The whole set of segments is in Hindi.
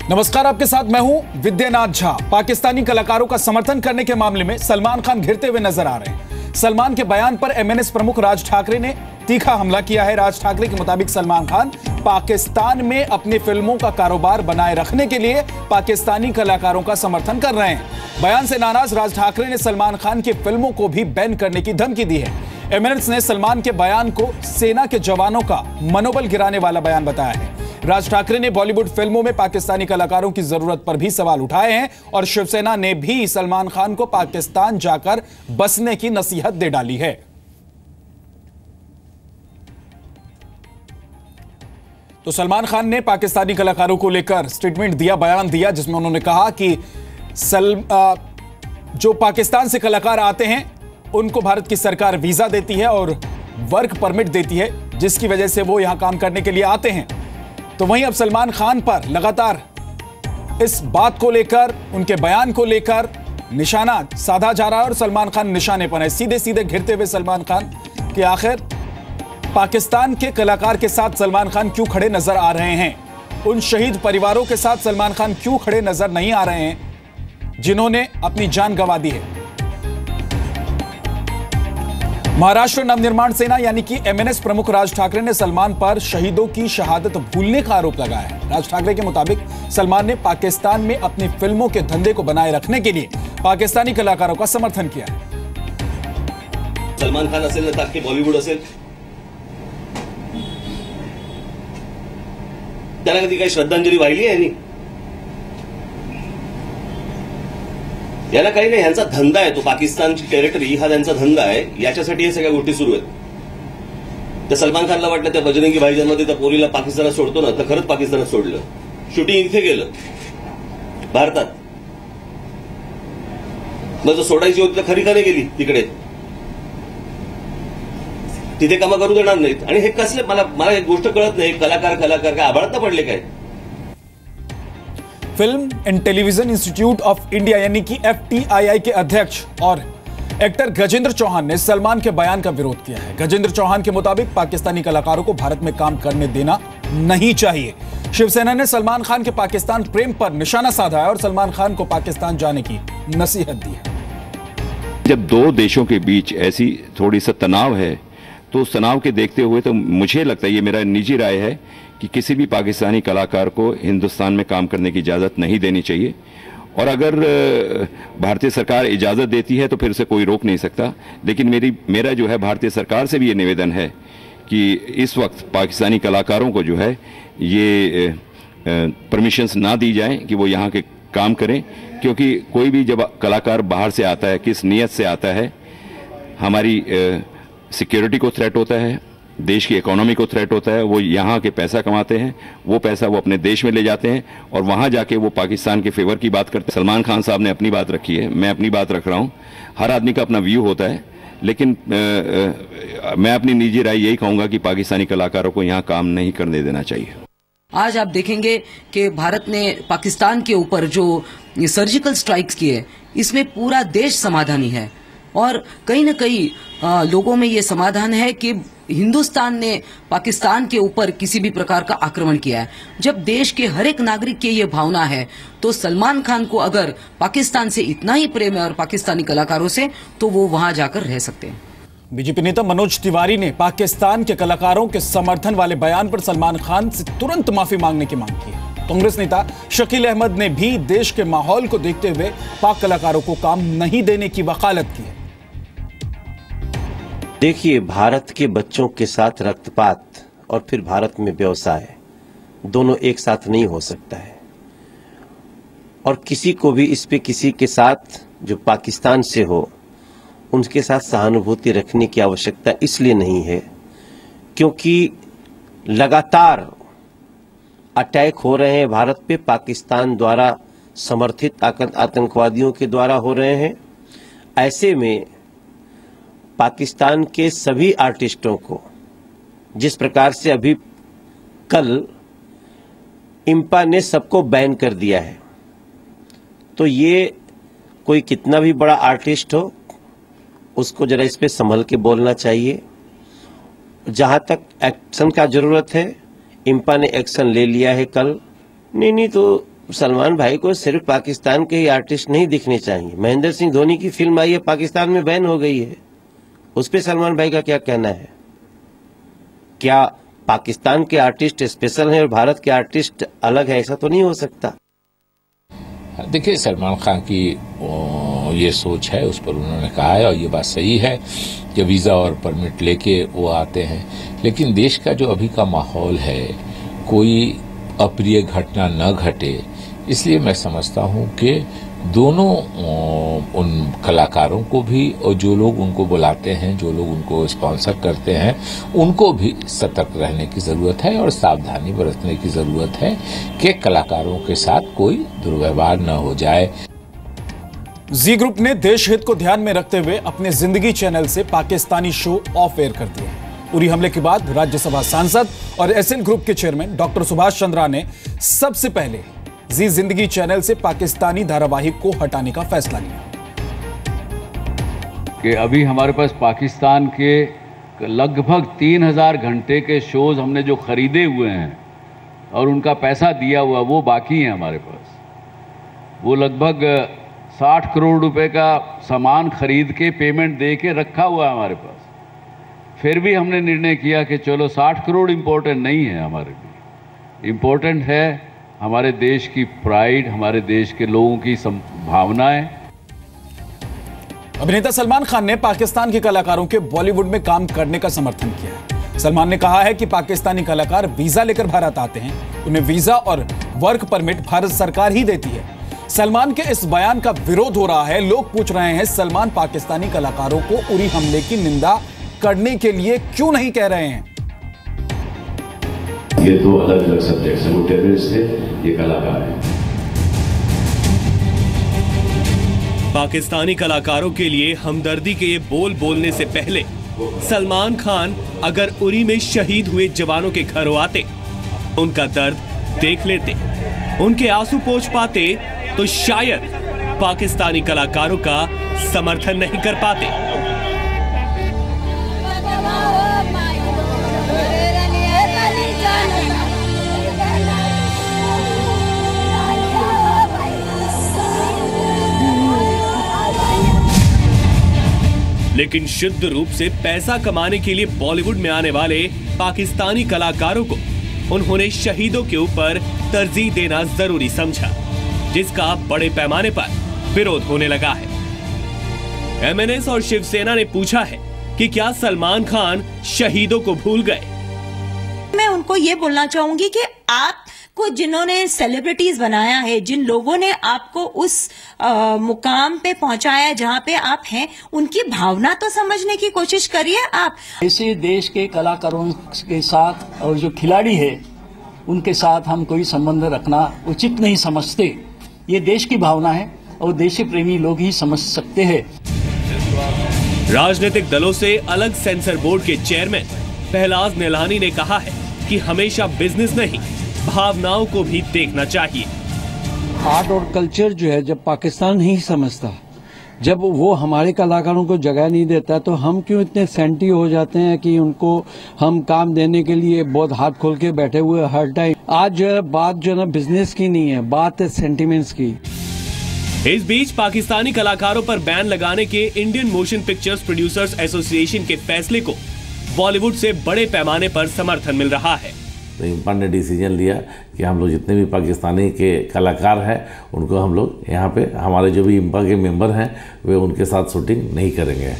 नमस्कार, आपके साथ मैं हूं विद्यानाथ झा। पाकिस्तानी कलाकारों का समर्थन करने के मामले में सलमान खान घिरते हुए नजर आ रहे हैं। सलमान के बयान पर एमएनएस प्रमुख राज ठाकरे ने तीखा हमला किया है। राज ठाकरे के मुताबिक सलमान खान पाकिस्तान में अपनी फिल्मों का कारोबार बनाए रखने के लिए पाकिस्तानी कलाकारों का समर्थन कर रहे हैं। बयान से नाराज राज ठाकरे ने सलमान खान की फिल्मों को भी बैन करने की धमकी दी है। एमएनएस ने सलमान के बयान को सेना के जवानों का मनोबल गिराने वाला बयान बताया है। राज ठाकरे ने बॉलीवुड फिल्मों में पाकिस्तानी कलाकारों की जरूरत पर भी सवाल उठाए हैं और शिवसेना ने भी सलमान खान को पाकिस्तान जाकर बसने की नसीहत दे डाली है। तो सलमान खान ने पाकिस्तानी कलाकारों को लेकर स्टेटमेंट दिया, बयान दिया, जिसमें उन्होंने कहा कि जो पाकिस्तान से कलाकार आते हैं उनको भारत की सरकार वीजा देती है और वर्क परमिट देती है, जिसकी वजह से वो यहां काम करने के लिए आते हैं। तो वहीं अब सलमान खान पर लगातार इस बात को लेकर, उनके बयान को लेकर निशाना साधा जा रहा है और सलमान खान निशाने पर है। सीधे सीधे घिरते हुए सलमान खान कि आखिर पाकिस्तान के कलाकार के साथ सलमान खान क्यों खड़े नजर आ रहे हैं, उन शहीद परिवारों के साथ सलमान खान क्यों खड़े नजर नहीं आ रहे हैं जिन्होंने अपनी जान गंवा दी है। महाराष्ट्र नवनिर्माण सेना यानी कि एमएनएस प्रमुख राज ठाकरे ने सलमान पर शहीदों की शहादत भूलने का आरोप लगाया है। राज ठाकरे के मुताबिक सलमान ने पाकिस्तान में अपनी फिल्मों के धंधे को बनाए रखने के लिए पाकिस्तानी कलाकारों का समर्थन किया है। सलमान खान असेल ना की बॉलिवूड असेल, त्याला कधी काही श्रद्धांजली वाहिली आहे? याला काही नाही, यांचा धंदा आहे तो पाकिस्तानची टेरिटरी, हा त्यांचा धंदा आहे। याच्यासाठी हे सगळ्या गोष्टी सुरू आहेत। त्या सलमान खानला वाटलं त्या बजरंगी भाईजानमध्ये त्या पोरीला पाकिस्तानात सोडतो ना, तर खरंच पाकिस्तानात सोडलं। शूटिंग इथे गेलं भारतात, मग जर सोडायची होती तर खरी का नाही गेली तिकडे? तिथे कामं करू देणार नाहीत। आणि हे कसले, मला एक गोष्ट कळत नाही, कलाकार काय आभाळात पडले काय? Film and television institute of India यानी कि FTII के अध्यक्ष और एक्टर गजेंद्र चौहान ने सलमान के बयान का विरोध किया है। गजेंद्र चौहान के मुताबिक पाकिस्तानी कलाकारों को भारत में काम करने देना नहीं चाहिए। शिवसेना ने सलमान खान के पाकिस्तान प्रेम पर निशाना साधा है और सलमान खान को पाकिस्तान जाने की नसीहत दी है। जब दो देशों के बीच ऐसी थोड़ी सा तनाव है, तो उस तनाव के देखते हुए तो मुझे लगता है, ये मेरा निजी राय है, कि किसी भी पाकिस्तानी कलाकार को हिंदुस्तान में काम करने की इजाज़त नहीं देनी चाहिए। और अगर भारतीय सरकार इजाज़त देती है तो फिर उसे कोई रोक नहीं सकता। लेकिन मेरा जो है भारतीय सरकार से भी ये निवेदन है कि इस वक्त पाकिस्तानी कलाकारों को जो है ये परमिशंस ना दी जाए कि वो यहाँ के काम करें, क्योंकि कोई भी जब कलाकार बाहर से आता है, किस नीयत से आता है, हमारी सिक्योरिटी को थ्रेट होता है, देश की इकोनॉमी को थ्रेट होता है। वो यहाँ के पैसा कमाते हैं, वो पैसा वो अपने देश में ले जाते हैं और वहाँ जाके वो पाकिस्तान के फेवर की बात करते हैं। सलमान खान साहब ने अपनी बात रखी है, मैं अपनी बात रख रहा हूँ। हर आदमी का अपना व्यू होता है, लेकिन मैं अपनी निजी राय यही कहूँगा कि पाकिस्तानी कलाकारों को यहाँ काम नहीं करने देना चाहिए। आज आप देखेंगे कि भारत ने पाकिस्तान के ऊपर जो सर्जिकल स्ट्राइक्स किए, इसमें पूरा देश समाधानी है और कहीं न कहीं लोगों में ये समाधान है कि हिंदुस्तान ने पाकिस्तान के ऊपर किसी भी प्रकार का आक्रमण किया है। जब देश के हर एक नागरिक की ये भावना है, तो सलमान खान को अगर पाकिस्तान से इतना ही प्रेम है और पाकिस्तानी कलाकारों से, तो वो वहां जाकर रह सकते हैं। बीजेपी नेता मनोज तिवारी ने पाकिस्तान के कलाकारों के समर्थन वाले बयान पर सलमान खान से तुरंत माफी मांगने की मांग की है। कांग्रेस नेता शकील अहमद ने भी देश के माहौल को देखते हुए पाक कलाकारों को काम नहीं देने की वकालत की है। देखिए, भारत के बच्चों के साथ रक्तपात और फिर भारत में व्यवसाय, दोनों एक साथ नहीं हो सकता है। और किसी को भी इस पे किसी के साथ जो पाकिस्तान से हो, उनके साथ सहानुभूति रखने की आवश्यकता इसलिए नहीं है क्योंकि लगातार अटैक हो रहे हैं भारत पे, पाकिस्तान द्वारा समर्थित आतंकवादियों के द्वारा हो रहे हैं। ऐसे में पाकिस्तान के सभी आर्टिस्टों को, जिस प्रकार से अभी कल इंपा ने सबको बैन कर दिया है, तो ये कोई कितना भी बड़ा आर्टिस्ट हो, उसको जरा इस पे संभल के बोलना चाहिए। जहां तक एक्शन का जरूरत है, इंपा ने एक्शन ले लिया है कल, नहीं तो सलमान भाई को सिर्फ पाकिस्तान के ही आर्टिस्ट नहीं दिखने चाहिए। महेंद्र सिंह धोनी की फिल्म आई है, पाकिस्तान में बैन हो गई है, उस पे सलमान भाई का क्या कहना है? क्या पाकिस्तान के आर्टिस्ट स्पेशल हैं और भारत के आर्टिस्ट अलग है? ऐसा तो नहीं हो सकता। देखिए, सलमान खान की ये सोच है, उस पर उन्होंने कहा है और ये बात सही है कि वीजा और परमिट लेके वो आते हैं, लेकिन देश का जो अभी का माहौल है, कोई अप्रिय घटना न घटे, इसलिए मैं समझता हूं कि दोनों उन कलाकारों को भी और जो लोग उनको बुलाते हैं, जो लोग उनको स्पॉन्सर करते हैं, उनको भी सतर्क रहने की जरूरत है और सावधानी बरतने की जरूरत है कि कलाकारों के साथ कोई दुर्व्यवहार न हो जाए। जी ग्रुप ने देश हित को ध्यान में रखते हुए अपने जिंदगी चैनल से पाकिस्तानी शो ऑफ एयर कर दिया। उरी हमले के बाद राज्यसभा सांसद और एसएन ग्रुप के चेयरमैन डॉक्टर सुभाष चंद्रा ने सबसे पहले जी जिंदगी चैनल से पाकिस्तानी धारावाहिक को हटाने का फैसला लिया। कि अभी हमारे पास पाकिस्तान के लगभग 3000 घंटे के शोज हमने जो खरीदे हुए हैं और उनका पैसा दिया हुआ वो बाकी है हमारे पास। वो लगभग 60 करोड़ रुपए का सामान खरीद के पेमेंट दे के रखा हुआ है हमारे पास। फिर भी हमने निर्णय किया कि चलो 60 करोड़ इम्पोर्टेंट नहीं है हमारे लिए, इम्पोर्टेंट है हमारे देश की प्राइड, हमारे देश के लोगों की भावनाएं। अभिनेता सलमान खान ने पाकिस्तान के कलाकारों के बॉलीवुड में काम करने का समर्थन किया है। सलमान ने कहा है कि पाकिस्तानी कलाकार वीजा लेकर भारत आते हैं, उन्हें वीजा और वर्क परमिट भारत सरकार ही देती है। सलमान के इस बयान का विरोध हो रहा है। लोग पूछ रहे हैं सलमान पाकिस्तानी कलाकारों को उरी हमले की निंदा करने के लिए क्यों नहीं कह रहे हैं। ये दो अलग अलग सब्जेक्ट हैं, वो टेररिस्ट थे, ये कलाकार है। पाकिस्तानी कलाकारों के लिए हमदर्दी के ये बोल बोलने से पहले सलमान खान अगर उरी में शहीद हुए जवानों के घर आते, उनका दर्द देख लेते, उनके आंसू पोंछ पाते, तो शायद पाकिस्तानी कलाकारों का समर्थन नहीं कर पाते। लेकिन शुद्ध रूप से पैसा कमाने के लिए बॉलीवुड में आने वाले पाकिस्तानी कलाकारों को उन्होंने शहीदों के ऊपर तरजीह देना जरूरी समझा, जिसका बड़े पैमाने पर विरोध होने लगा है। एमएनएस और शिवसेना ने पूछा है कि क्या सलमान खान शहीदों को भूल गए। मैं उनको ये बोलना चाहूंगी कि आपको जिन्होंने सेलिब्रिटीज बनाया है, जिन लोगों ने आपको उस मुकाम पे पहुंचाया जहां पे आप हैं, उनकी भावना तो समझने की कोशिश करिए आप। ऐसे देश के कलाकारों के साथ और जो खिलाड़ी है उनके साथ हम कोई संबंध रखना उचित नहीं समझते। ये देश की भावना है और देश प्रेमी लोग ही समझ सकते हैं। राजनीतिक दलों से अलग सेंसर बोर्ड के चेयरमैन पहलाज निलानी ने कहा है कि हमेशा बिजनेस नहीं, भावनाओं को भी देखना चाहिए। आर्ट और कल्चर जो है जब पाकिस्तान नहीं समझता, जब वो हमारे कलाकारों को जगह नहीं देता, तो हम क्यों इतने सेंटी हो जाते हैं कि उनको हम काम देने के लिए बहुत हाथ खोल के बैठे हुए हर टाइम। आज जो है बात जो है ना बिजनेस की नहीं है, बात है सेंटिमेंट्स की। इस बीच पाकिस्तानी कलाकारों पर बैन लगाने के Indian motion pictures producers association के फैसले को बॉलीवुड से बड़े पैमाने पर समर्थन मिल रहा है। इम्पा ने डिसीजन लिया कि हम लोग जितने भी पाकिस्तानी के कलाकार हैं उनको हम लोग यहाँ पे, हमारे जो भी इम्पा के मेंबर हैं वे उनके साथ शूटिंग नहीं करेंगे।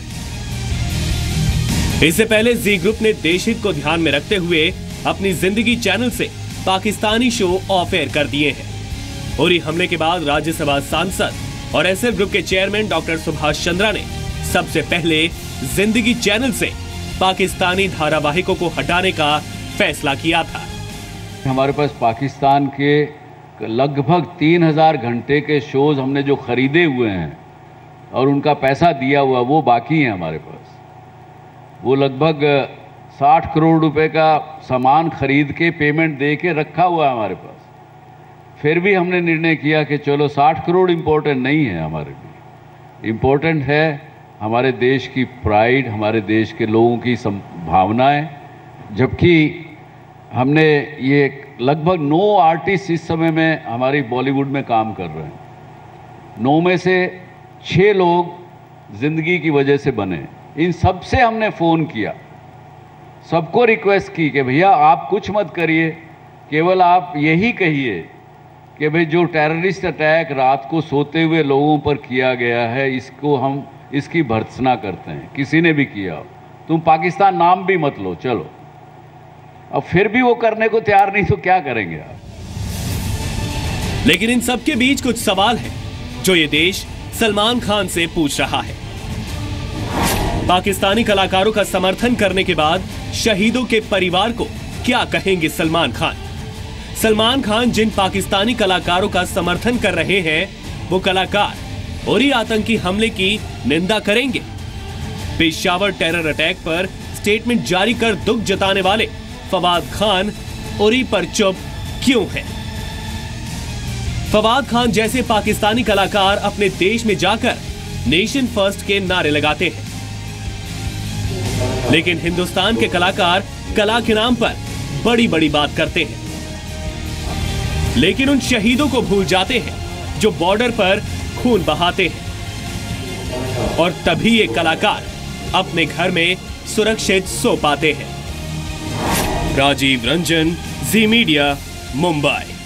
इससे पहले जी ग्रुप ने देश हित को ध्यान में रखते हुए अपनी जिंदगी चैनल से पाकिस्तानी शो ऑफ एयर कर दिए हैं। उरी हमले के बाद राज्यसभा सांसद और एसएल ग्रुप के चेयरमैन डॉक्टर सुभाष चंद्रा ने सबसे पहले जिंदगी चैनल से पाकिस्तानी धारावाहिकों को हटाने का फैसला किया था। हमारे पास पाकिस्तान के लगभग 3000 घंटे के शोज हमने जो खरीदे हुए हैं और उनका पैसा दिया हुआ वो बाकी है हमारे पास। वो लगभग 60 करोड़ रुपए का सामान खरीद के पेमेंट दे के रखा हुआ है हमारे पास। फिर भी हमने निर्णय किया कि चलो 60 करोड़ इम्पोर्टेंट नहीं है हमारे लिए, इम्पोर्टेंट है हमारे देश की प्राइड, हमारे देश के लोगों की भावनाएं। जबकि हमने ये लगभग 9 आर्टिस्ट इस समय में हमारी बॉलीवुड में काम कर रहे हैं। 9 में से 6 लोग जिंदगी की वजह से बने। इन सब से हमने फ़ोन किया, सबको रिक्वेस्ट की कि भैया आप कुछ मत करिए, केवल आप यही कहिए कि भाई जो टेररिस्ट अटैक रात को सोते हुए लोगों पर किया गया है, इसको हम इसकी भर्त्सना करते हैं। किसी ने भी किया, तुम पाकिस्तान नाम भी मत लो, चलो। अब फिर भी वो करने को तैयार नहीं, तो क्या करेंगे आप? लेकिन इन सबके बीच कुछ सवाल हैं जो ये देश सलमान खान से पूछ रहा है। पाकिस्तानी कलाकारों का समर्थन करने के बाद शहीदों के परिवार को क्या कहेंगे सलमान खान? सलमान खान जिन पाकिस्तानी कलाकारों का समर्थन कर रहे हैं, वो कलाकार उरी आतंकी हमले की निंदा करेंगे। पेशावर टेरर अटैक पर स्टेटमेंट जारी कर दुख जताने वाले फवाद खान उरी पर चुप क्यों हैं? फवाद खान जैसे पाकिस्तानी कलाकार अपने देश में जाकर नेशन फर्स्ट के नारे लगाते हैं, लेकिन हिंदुस्तान के कलाकार कला के नाम पर बड़ी बड़ी बात करते हैं, लेकिन उन शहीदों को भूल जाते हैं जो बॉर्डर पर खून बहाते हैं, और तभी ये कलाकार अपने घर में सुरक्षित सो पाते हैं। राजीव रंजन, जी मीडिया, मुंबई।